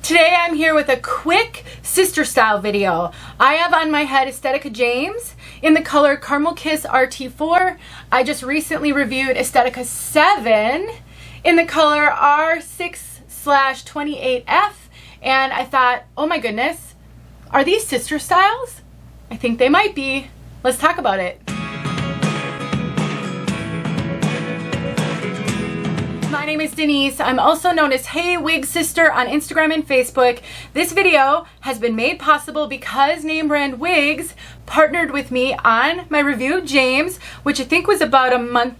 Today I'm here with a quick sister style video. I have on my head Estetica James in the color Caramel Kiss RT4. I just recently reviewed Estetica Sevyn in the color R6/28F, and I thought, oh my goodness, are these sister styles? I think they might be. Let's talk about it. My name is Denise. I'm also known as heywigsister on Instagram and Facebook. This video has been made possible because name brand Wigs partnered with me on my review of James, which I think was about a month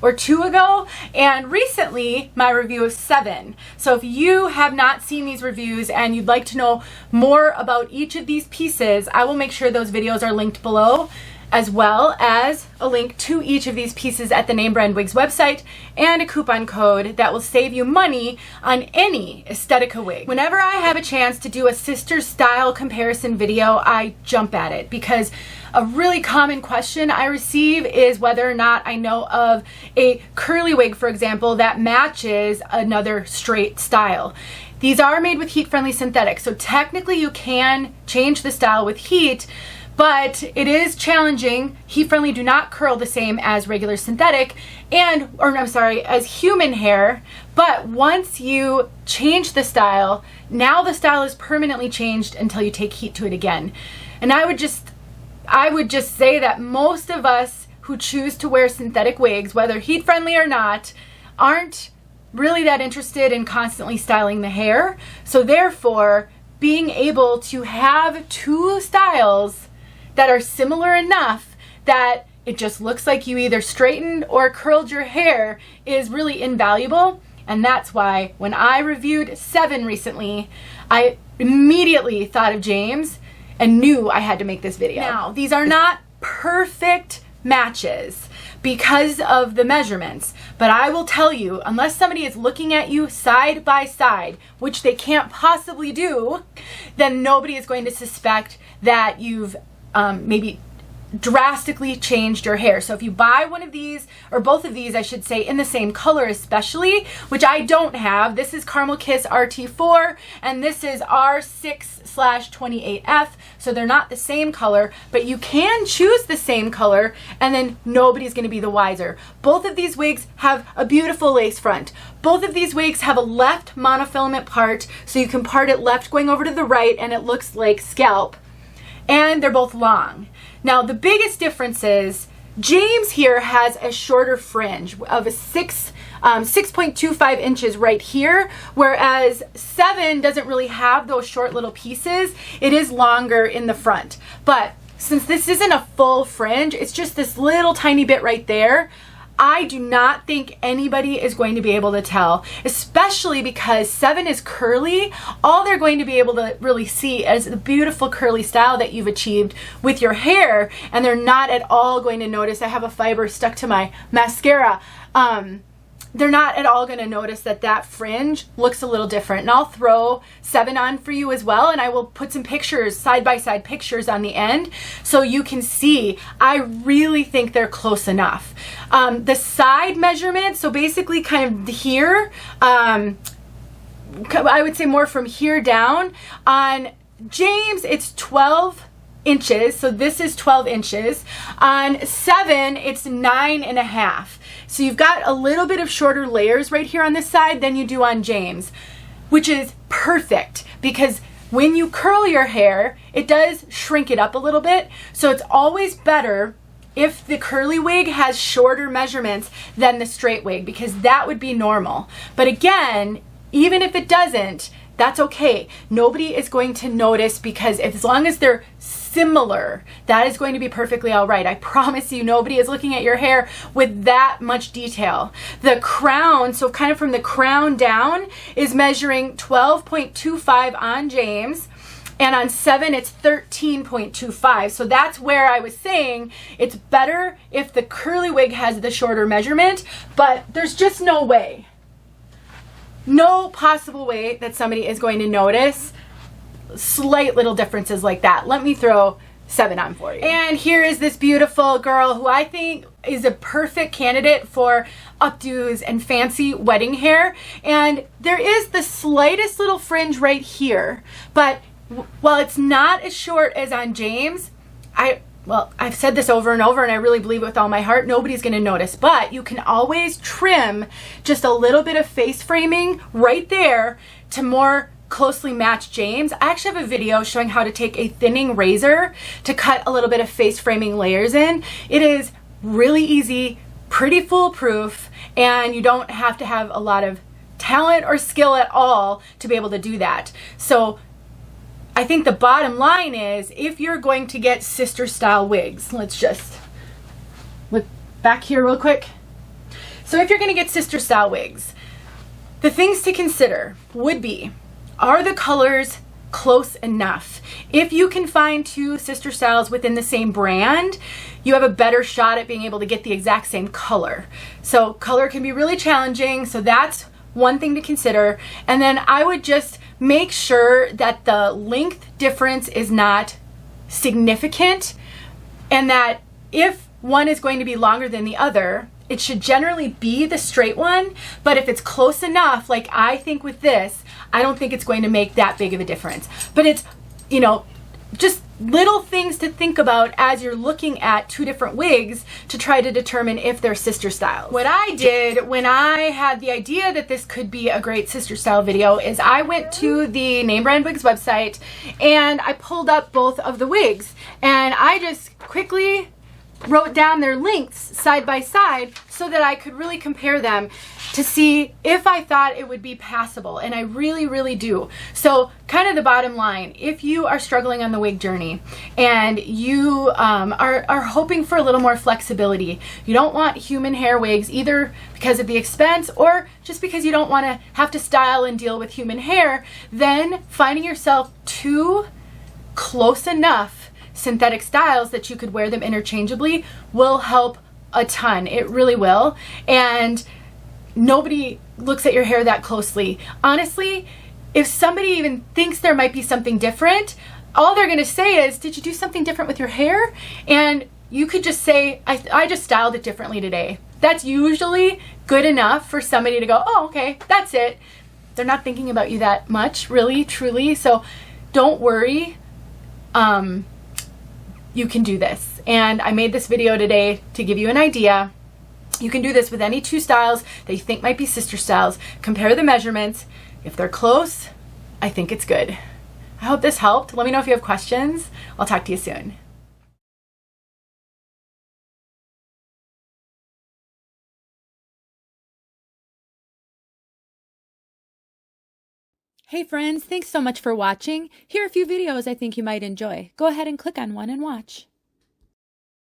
or two ago, and recently my review of Sevyn. So if you have not seen these reviews and you'd like to know more about each of these pieces, I will make sure those videos are linked below, as well as a link to each of these pieces at the name brand Wigs website and a coupon code that will save you money on any Estetica wig. Whenever I have a chance to do a sister style comparison video, I jump at it because a really common question I receive is whether or not I know of a curly wig, for example, that matches another straight style. These are made with heat-friendly synthetics, so technically you can change the style with heat, but it is challenging. Heat-friendly do not curl the same as regular synthetic as human hair, but once you change the style, now the style is permanently changed until you take heat to it again. And I would just say that most of us who choose to wear synthetic wigs, whether heat-friendly or not, aren't really that interested in constantly styling the hair. So therefore, being able to have two styles that are similar enough that it just looks like you either straightened or curled your hair is really invaluable. And that's why when I reviewed Sevyn recently, I immediately thought of James and knew I had to make this video. Now, these are not perfect matches because of the measurements, but I will tell you, unless somebody is looking at you side by side, which they can't possibly do, then nobody is going to suspect that you've maybe drastically changed your hair. So if you buy one of these, or both of these I should say, in the same color especially, which I don't have, this is Caramel Kiss RT4 and this is R6/28F, so they're not the same color, but you can choose the same color and then nobody's going to be the wiser. Both of these wigs have a beautiful lace front. Both of these wigs have a left monofilament part, so you can part it left going over to the right and it looks like scalp. And they're both long. Now the biggest difference is James here has a shorter fringe of a 6.25 inches right here, whereas Sevyn doesn't really have those short little pieces. It is longer in the front. But since this isn't a full fringe, it's just this little tiny bit right there, I do not think anybody is going to be able to tell, especially because Sevyn is curly. All they're going to be able to really see is the beautiful curly style that you've achieved with your hair, and they're not at all going to notice. I have a fiber stuck to my mascara. They're not at all going to notice that that fringe looks a little different. And I'll throw Sevyn on for you as well, and I will put some pictures, side-by-side pictures on the end so you can see. I really think they're close enough. The side measurement, so basically kind of here, I would say more from here down. On James, it's 12 inches, so this is 12 inches. On Sevyn, it's 9.5. So you've got a little bit of shorter layers right here on this side than you do on James, which is perfect because when you curl your hair, it does shrink it up a little bit. So it's always better if the curly wig has shorter measurements than the straight wig, because that would be normal. But again, even if it doesn't, that's okay. Nobody is going to notice, because as long as they're similar, that is going to be perfectly all right. I promise you, nobody is looking at your hair with that much detail. The crown, so kind of from the crown down, is measuring 12.25 on James, and on Sevyn it's 13.25. So that's where I was saying it's better if the curly wig has the shorter measurement, but there's just no way. No possible way that somebody is going to notice slight little differences like that. Let me throw Sevyn on for you. And here is this beautiful girl who I think is a perfect candidate for updos and fancy wedding hair. And there is the slightest little fringe right here, but while it's not as short as on James, I've said this over and over, and I really believe it with all my heart, nobody's going to notice, but you can always trim just a little bit of face framing right there to more closely match James. I actually have a video showing how to take a thinning razor to cut a little bit of face framing layers in. It is really easy, pretty foolproof, and you don't have to have a lot of talent or skill at all to be able to do that. So I think the bottom line is, if you're going to get sister style wigs, let's just look back here real quick. So if you're going to get sister style wigs, the things to consider would be, are the colors close enough? If you can find two sister styles within the same brand, you have a better shot at being able to get the exact same color. So color can be really challenging, so that's one thing to consider. And then I would just make sure that the length difference is not significant, and that if one is going to be longer than the other, it should generally be the straight one. But if it's close enough, like I think with this, I don't think it's going to make that big of a difference. But it's, you know, just little things to think about as you're looking at two different wigs to try to determine if they're sister styles. What I did when I had the idea that this could be a great sister style video is I went to the Name Brand Wigs website and I pulled up both of the wigs, and I just quickly wrote down their lengths side by side so that I could really compare them to see if I thought it would be passable, and I really, really do. So kind of the bottom line, if you are struggling on the wig journey and you are hoping for a little more flexibility, you don't want human hair wigs either because of the expense or just because you don't want to have to style and deal with human hair, then finding yourself two close enough synthetic styles that you could wear them interchangeably will help a ton. It really will. And nobody looks at your hair that closely. Honestly, if somebody even thinks there might be something different, all they're going to say is, did you do something different with your hair? And you could just say, I just styled it differently today. That's usually good enough for somebody to go, oh, okay, that's it. They're not thinking about you that much, really, truly. So don't worry. You can do this. And I made this video today to give you an idea. You can do this with any two styles that you think might be sister styles. Compare the measurements. If they're close, I think it's good. I hope this helped. Let me know if you have questions. I'll talk to you soon. Hey friends, thanks so much for watching. Here are a few videos I think you might enjoy. Go ahead and click on one and watch.